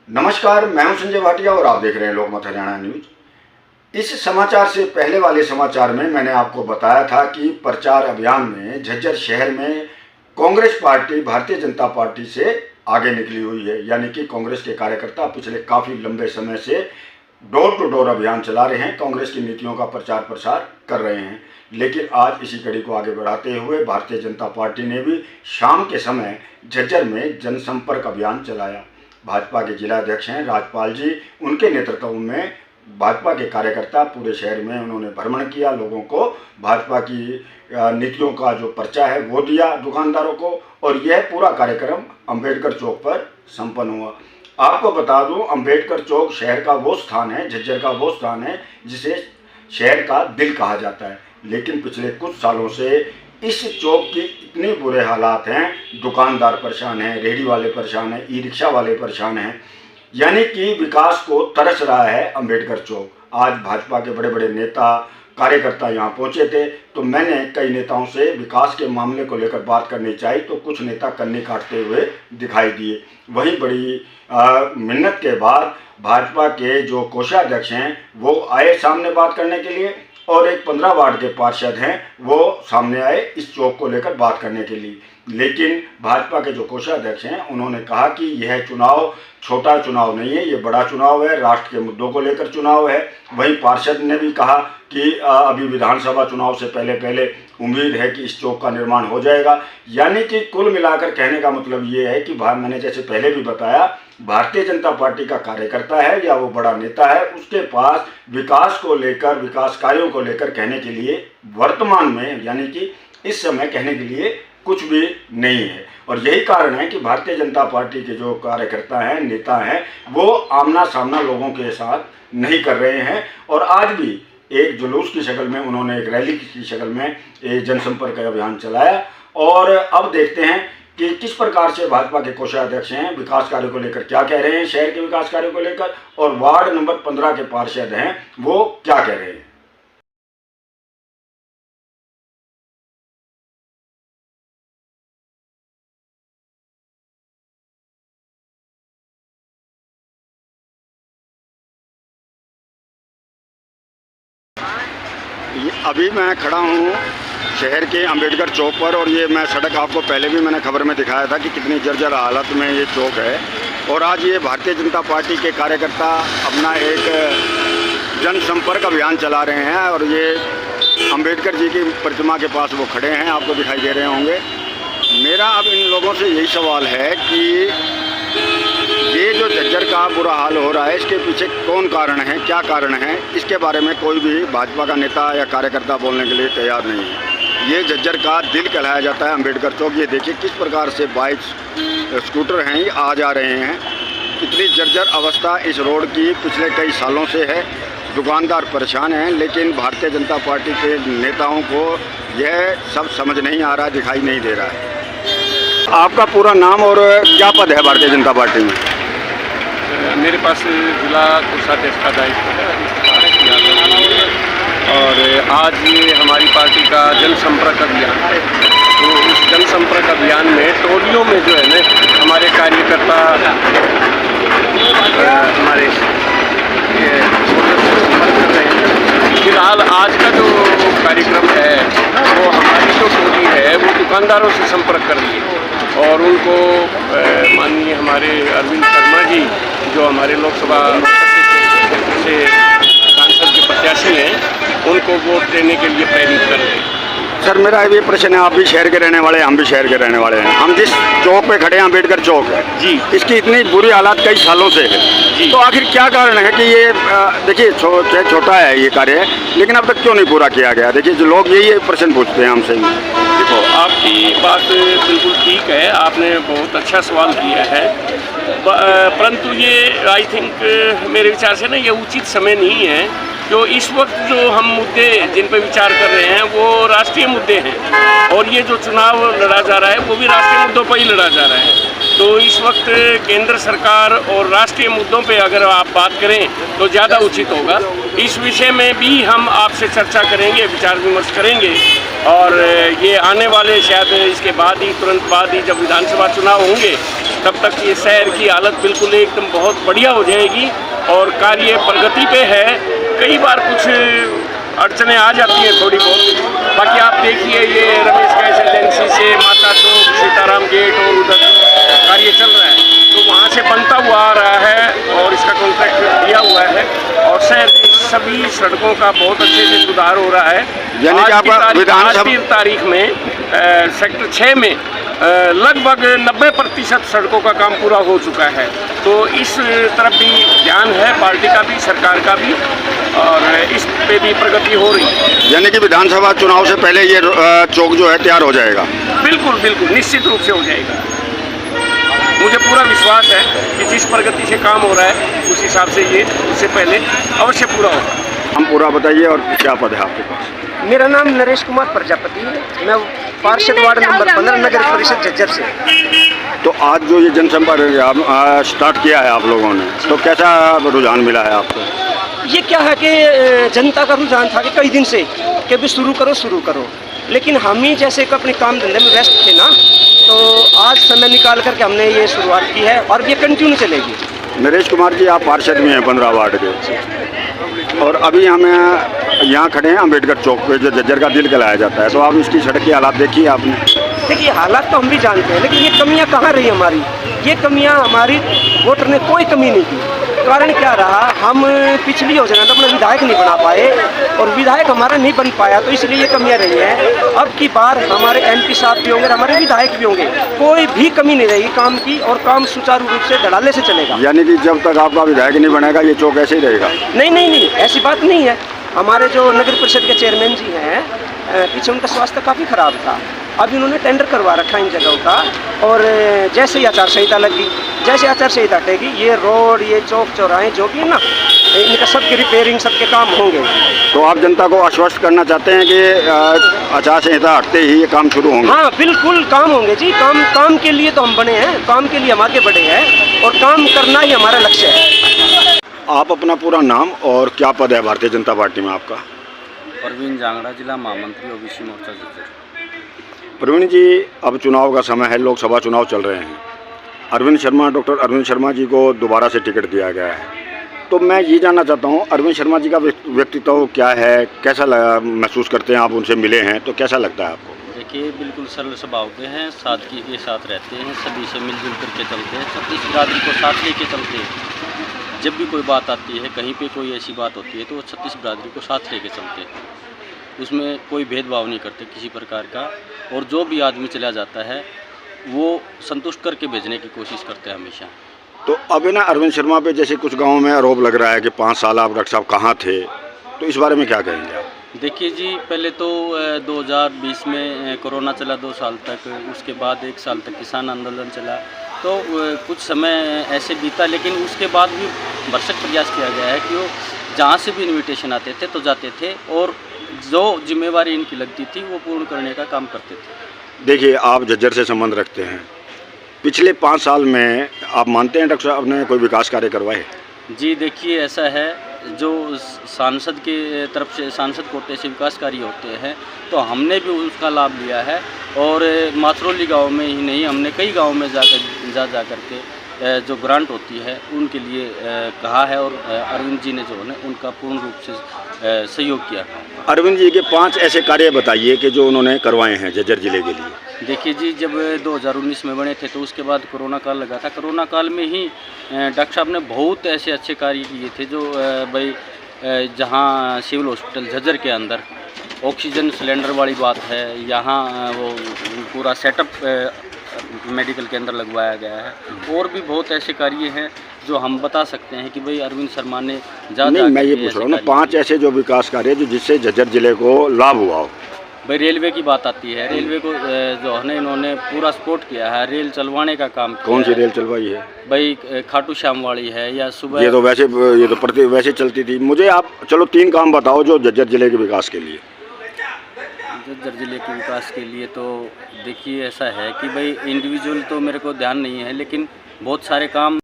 नमस्कार, मैं हूं संजय भाटिया और आप देख रहे हैं लोकमत हरियाणा न्यूज। इस समाचार से पहले वाले समाचार में मैंने आपको बताया था कि प्रचार अभियान में झज्जर शहर में कांग्रेस पार्टी भारतीय जनता पार्टी से आगे निकली हुई है, यानी कि कांग्रेस के कार्यकर्ता पिछले काफ़ी लंबे समय से डोर टू डोर अभियान चला रहे हैं, कांग्रेस की नीतियों का प्रचार प्रसार कर रहे हैं। लेकिन आज इसी कड़ी को आगे बढ़ाते हुए भारतीय जनता पार्टी ने भी शाम के समय झज्जर में जनसंपर्क अभियान चलाया। भाजपा के जिलाध्यक्ष हैं राजपाल जी, उनके नेतृत्व में भाजपा के कार्यकर्ता पूरे शहर में उन्होंने भ्रमण किया, लोगों को भाजपा की नीतियों का जो पर्चा है वो दिया दुकानदारों को, और यह पूरा कार्यक्रम अंबेडकर चौक पर संपन्न हुआ। आपको बता दूं, अंबेडकर चौक शहर का वो स्थान है, झज्जर का वो स्थान है जिसे शहर का दिल कहा जाता है। लेकिन पिछले कुछ सालों से इस चौक की इतने बुरे हालात हैं, दुकानदार परेशान हैं, रेहड़ी वाले परेशान हैं, ई रिक्शा वाले परेशान हैं, यानी कि विकास को तरस रहा है अंबेडकर चौक। आज भाजपा के बड़े बड़े नेता कार्यकर्ता यहाँ पहुँचे थे, तो मैंने कई नेताओं से विकास के मामले को लेकर बात करनी चाहिए, तो कुछ नेता कन्नी काटते हुए दिखाई दिए। वहीं बड़ी मिन्नत के बाद भाजपा के जो कोषाध्यक्ष हैं वो आए सामने बात करने के लिए, और एक 15 वार्ड के पार्षद हैं वो सामने आए इस चौक को लेकर बात करने के लिए। लेकिन भाजपा के जो कोषाध्यक्ष हैं उन्होंने कहा कि यह चुनाव छोटा चुनाव नहीं है, ये बड़ा चुनाव है, राष्ट्र के मुद्दों को लेकर चुनाव है। वहीं पार्षद ने भी कहा कि अभी विधानसभा चुनाव से पहले उम्मीद है कि इस चौक का निर्माण हो जाएगा। यानी कि कुल मिलाकर कहने का मतलब ये है कि मैंने जैसे पहले भी बताया, भारतीय जनता पार्टी का कार्यकर्ता है या वो बड़ा नेता है, उसके पास विकास को लेकर, विकास कार्यों को लेकर कहने के लिए वर्तमान में यानी कि इस समय कहने के लिए कुछ भी नहीं है। और यही कारण है कि भारतीय जनता पार्टी के जो कार्यकर्ता हैं, नेता हैं, वो आमना सामना लोगों के साथ नहीं कर रहे हैं। और आज भी एक जुलूस की शक्ल में उन्होंने, एक रैली की शक्ल में एक जनसंपर्क अभियान चलाया। और अब देखते हैं कि किस प्रकार से भाजपा के कोषाध्यक्ष हैं, विकास कार्यों को लेकर क्या कह रहे हैं, शहर के विकास कार्यों को लेकर, और वार्ड नंबर 15 के पार्षद हैं वो क्या कह रहे हैं। अभी मैं खड़ा हूँ शहर के अंबेडकर चौक पर, और ये मैं सड़क आपको पहले भी मैंने खबर में दिखाया था कि कितनी जर्जर हालत में ये चौक है। और आज ये भारतीय जनता पार्टी के कार्यकर्ता अपना एक जनसंपर्क अभियान चला रहे हैं, और ये अंबेडकर जी की प्रतिमा के पास वो खड़े हैं, आपको दिखाई दे रहे होंगे। मेरा अब इन लोगों से यही सवाल है कि ये जो झज्जर का बुरा हाल हो रहा है, इसके पीछे कौन कारण है, क्या कारण है, इसके बारे में कोई भी भाजपा का नेता या कार्यकर्ता बोलने के लिए तैयार नहीं है। ये झज्जर का दिल कहलाया जाता है अंबेडकर चौक। ये देखिए किस प्रकार से बाइक, स्कूटर हैं, ये आ जा रहे हैं। इतनी जर्जर अवस्था इस रोड की पिछले कई सालों से है, दुकानदार परेशान हैं। लेकिन भारतीय जनता पार्टी के नेताओं को यह सब समझ नहीं आ रहा, दिखाई नहीं दे रहा है। आपका पूरा नाम और क्या पद है भारतीय जनता पार्टी में? मेरे पास जिला कोषाध्यक्ष का दायित्व है, और आज ये हमारी पार्टी का जनसंपर्क अभियान है। तो इस जनसंपर्क अभियान में टोलियों में जो है ना हमारे कार्यकर्ता हमारे संपर्क कर रहे हैं। फिलहाल आज का जो कार्यक्रम है वो हमारी जो टोली है वो दुकानदारों से संपर्क कर रही है, और उनको माननीय हमारे अरविंद शर्मा जी जो हमारे लोकसभा से सांसद के प्रत्याशी हैं, उनको वोट देने के लिए प्रेरित कर रहे हैं। सर, मेरा ये प्रश्न है, आप भी शहर के रहने वाले हैं, हम भी शहर के रहने वाले हैं। हम जिस चौक पे खड़े हैं, अंबेडकर चौक है जी, इसकी इतनी बुरी हालात कई सालों से है जी। तो आखिर क्या कारण है कि ये देखिए छोटा है ये कार्य, लेकिन अब तक क्यों नहीं पूरा किया गया? देखिए जो लोग यही प्रश्न पूछते हैं हमसे। देखो, आपकी बात बिल्कुल ठीक है, आपने बहुत अच्छा सवाल किया है, परंतु ये आई थिंक मेरे विचार से ना ये उचित समय नहीं है। जो इस वक्त जो हम मुद्दे जिन पर विचार कर रहे हैं वो राष्ट्रीय मुद्दे हैं, और ये जो चुनाव लड़ा जा रहा है वो भी राष्ट्रीय मुद्दों पर ही लड़ा जा रहा है। तो इस वक्त केंद्र सरकार और राष्ट्रीय मुद्दों पे अगर आप बात करें तो ज़्यादा उचित होगा। इस विषय में भी हम आपसे चर्चा करेंगे, विचार विमर्श करेंगे, और ये आने वाले शायद इसके बाद ही, तुरंत बाद ही जब विधानसभा चुनाव होंगे, तब तक ये शहर की हालत बिल्कुल एकदम बहुत बढ़िया हो जाएगी और कार्य प्रगति पे है। कई बार कुछ अड़चनें आ जाती हैं थोड़ी बहुत, बाकी आप देखिए ये रमेश गैस एजेंसी से माता चौक, सीताराम गेट और उधर कार्य चल रहा है, तो वहाँ से बनता हुआ आ रहा है और इसका कॉन्ट्रैक्ट दिया हुआ है और शहर की सभी सड़कों का बहुत अच्छे से सुधार हो रहा है। यानी कि आपका आज की तारीख में सेक्टर 6 में लगभग 90% सड़कों का काम पूरा हो चुका है। तो इस तरफ भी ध्यान है पार्टी का भी, सरकार का भी, और इस पे भी प्रगति हो रही है। यानी कि विधानसभा चुनाव से पहले ये चौक जो है तैयार हो जाएगा? बिल्कुल बिल्कुल, निश्चित रूप से हो जाएगा। मुझे पूरा विश्वास है कि जिस प्रगति से काम हो रहा है उस हिसाब से ये उससे पहले अवश्य पूरा होगा। हम पूरा बताइए और क्या पद है आपके पास? मेरा नाम नरेश कुमार प्रजापति है। मैं पार्षद वार्ड नंबर 15 नगर परिषद झज्जर से। तो आज जो ये जनसंपर्क आप स्टार्ट किया है आप लोगों ने, तो कैसा रुझान मिला है आपको? ये क्या है कि जनता का रुझान था कि कई दिन से कि अभी शुरू करो, लेकिन हम ही जैसे कि अपने काम धंधे में व्यस्त थे ना, तो आज समय निकाल करके हमने ये शुरुआत की है और ये कंटिन्यू चलेगी। नरेश कुमार जी, आप पार्षद भी हैं 15 वार्ड के, और अभी हम यहाँ खड़े हैं अम्बेडकर चौक पे, जो झज्जर का दिल कहलाया जाता है। तो आप इसकी सड़क की हालात देखी है आपने? देखिए, हालात तो हम भी जानते हैं, लेकिन ये कमियां कहाँ रही हमारी? ये कमियां हमारी वोटर ने कोई कमी नहीं की। कारण क्या रहा, हम पिछली योजना तो अपना विधायक नहीं बना पाए और विधायक हमारा नहीं बन पाया, तो इसलिए ये कमियां रही हैं। अब की बार हमारे MP साहब भी होंगे, हमारे विधायक भी होंगे, कोई भी कमी नहीं रहेगी काम की और काम सुचारू रूप से धड़ाले से चलेगा। यानी कि जब तक आपका विधायक नहीं बनेगा ये चौक ऐसे ही रहेगा? नहीं, ऐसी बात नहीं है। हमारे जो नगर परिषद के चेयरमैन जी हैं, पीछे उनका स्वास्थ्य काफ़ी ख़राब था। अब इन्होंने टेंडर करवा रखा इन जगहों का, और जैसे ही आचार संहिता लगी, जैसे आचार संहिता हटेगी, ये रोड, ये चौक चौराहे जो भी है ना, इनका सबकी रिपेयरिंग, सबके काम होंगे। तो आप जनता को आश्वस्त करना चाहते हैं कि आचार संहिता हटते ही ये काम शुरू होंगे? हाँ, बिल्कुल काम होंगे जी। काम के लिए तो हम बने हैं, काम के लिए हम आगे बढ़े हैं और काम करना ही हमारा लक्ष्य है। आप अपना पूरा नाम और क्या पद है भारतीय जनता पार्टी में आपका? परवीन जांगड़ा, जिला महामंत्री OBC मोर्चा झज्जर। प्रवीण जी, अब चुनाव का समय है, लोकसभा चुनाव चल रहे हैं। डॉक्टर अरविंद शर्मा जी को दोबारा से टिकट दिया गया है, तो मैं ये जानना चाहता हूँ अरविंद शर्मा जी का व्यक्तित्व क्या है, कैसा महसूस करते हैं? आप उनसे मिले हैं तो कैसा लगता है आपको? देखिए, बिल्कुल सरल स्वभाव के हैं, सादगी के साथ रहते हैं, सभी से मिलजुल करके चलते हैं, छत्तीस बिरादरी को साथ लेके चलते हैं। जब भी कोई बात आती है, कहीं पे कोई ऐसी बात होती है, तो वो छत्तीस बिरादरी को साथ लेके चलते हैं, उसमें कोई भेदभाव नहीं करते किसी प्रकार का, और जो भी आदमी चला जाता है वो संतुष्ट करके भेजने की कोशिश करते हैं हमेशा। तो अब ना अरविंद शर्मा पे जैसे कुछ गाँव में आरोप लग रहा है कि 5 साल आप डॉक्टर साहब कहाँ थे, तो इस बारे में क्या कहेंगे आप? देखिए जी, पहले तो 2020 में कोरोना चला 2 साल तक, उसके बाद 1 साल तक किसान आंदोलन चला, तो कुछ समय ऐसे बीता, लेकिन उसके बाद भी भरसक प्रयास किया गया है कि वो जहाँ से भी इनविटेशन आते थे तो जाते थे और जो जिम्मेवारी इनकी लगती थी वो पूर्ण करने का काम करते थे। देखिए, आप झज्जर से संबंध रखते हैं, पिछले 5 साल में आप मानते हैं डॉक्टर साहब ने कोई विकास कार्य करवाए? जी देखिए, ऐसा है, जो सांसद के तरफ से, सांसद कोटे से विकास कार्य होते हैं, तो हमने भी उसका लाभ लिया है, और माथरोली गांव में ही नहीं, हमने कई गांव में जा करके जो ग्रांट होती है उनके लिए कहा है, और अरविंद जी ने जो है उनका पूर्ण रूप से सहयोग किया। अरविंद जी के 5 ऐसे कार्य बताइए कि जो उन्होंने करवाए हैं झज्जर जिले के लिए। देखिए जी, जब 2019 में बने थे तो उसके बाद कोरोना काल लगा था। कोरोना काल में ही डॉक्टर साहब ने बहुत ऐसे अच्छे कार्य किए थे, जो भाई जहाँ सिविल हॉस्पिटल झज्जर के अंदर ऑक्सीजन सिलेंडर वाली बात है, यहाँ वो पूरा सेटअप मेडिकल के अंदर लगवाया गया है, और भी बहुत ऐसे कार्य हैं जो हम बता सकते हैं कि भाई अरविंद शर्मा ने नहीं, मैं ये पूछ रहा हूँ ना, 5 ऐसे जो विकास कार्य जो जिससे झज्जर जिले को लाभ हुआ हो। भाई रेलवे की बात आती है, रेलवे को जो है ना इन्होंने पूरा सपोर्ट किया है, रेल चलवाने का काम किया। कौन सी रेल चलवाई है? भाई खाटू श्याम वाली है, या सुबह ये तो वैसे चलती थी। मुझे आप चलो 3 काम बताओ जो झज्जर जिले के विकास के लिए। झज्जर जिले के विकास के लिए तो देखिए, ऐसा है कि भाई इंडिविजुअल तो मेरे को ध्यान नहीं है, लेकिन बहुत सारे काम